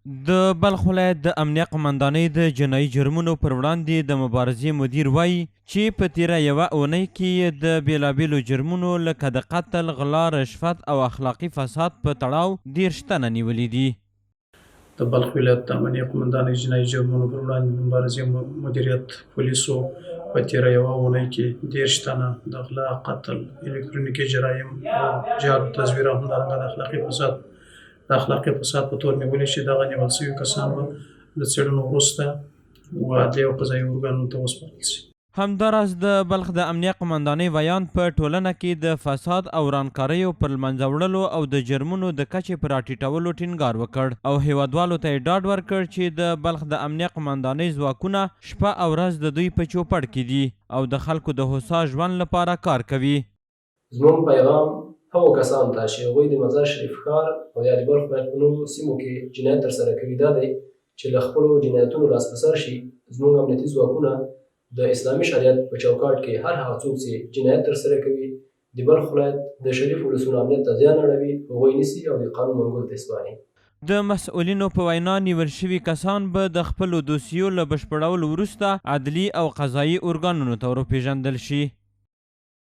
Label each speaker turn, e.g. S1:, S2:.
S1: د بلخ ولایت د امنیه قمندانۍ د جنایي جرمونو پر وړاندې د مبارزې مدیر وایي چې په تیره یوه اونۍ کې د بېلابېلو جرمونو لکه د قتل، غلا، رشوت او اخلاقي فساد په تړاو 30 تنه نیولي دي.
S2: د بلخ ولایت د امنیه قمندانۍ جنایي جرمونو پر وړاندې د مبارزې مدیریت پولیسو په تیره یوه اونۍ کې 30 تنه د غلا، قتل، الکترونیکي جرایم او جعل تزویر او همدارنګه د اخلاقي فساد په تور نیولي چې دغه نیول شوي کسان به د څېړنو وروسته عدلي او قضایي ارګانونو ته وسپارل شي.
S1: همداراز د بلخ د امنیه قمندانۍ ویان په ټولنه کې د فساد او ورانکاریو پر منځه وړلو او د جرمونو د کچې په راټیټولو ټینګار وکړ او هیوادوالو ته یې ډاډ ورکړ چې د بلخ د امنیه قمندانۍ ځواکونه شپه او ورځ د دوی په چوپړ کې دي او د خلکو د هوسا ژوند لپاره کار کوي.
S3: زموږ پیغام هغو کسانو ته چې هغوی د مزار شریف ښار او یا د بلخ ولایت په نورو سیمو کې جنایت ترسره کوي دا دی چې له خپلو جنایتونو لاس په سر شي. زموږ امنیتي ځواکونه د اسلامي شریعت په چوکاټ کې هر هغه څوک چې جنایت ترسره کوي د بلخ ولایت د شریف ولسونو امنیت ته زیان اړوي هغوی نیسي او د قانون منګول ته سپاري.
S1: د مسؤلینو په وینا نیول شوي کسان به د خپلو دوسیو له بشپړولو وروسته عدلي او قضایي ارګانونو ته ورپېژندل شي.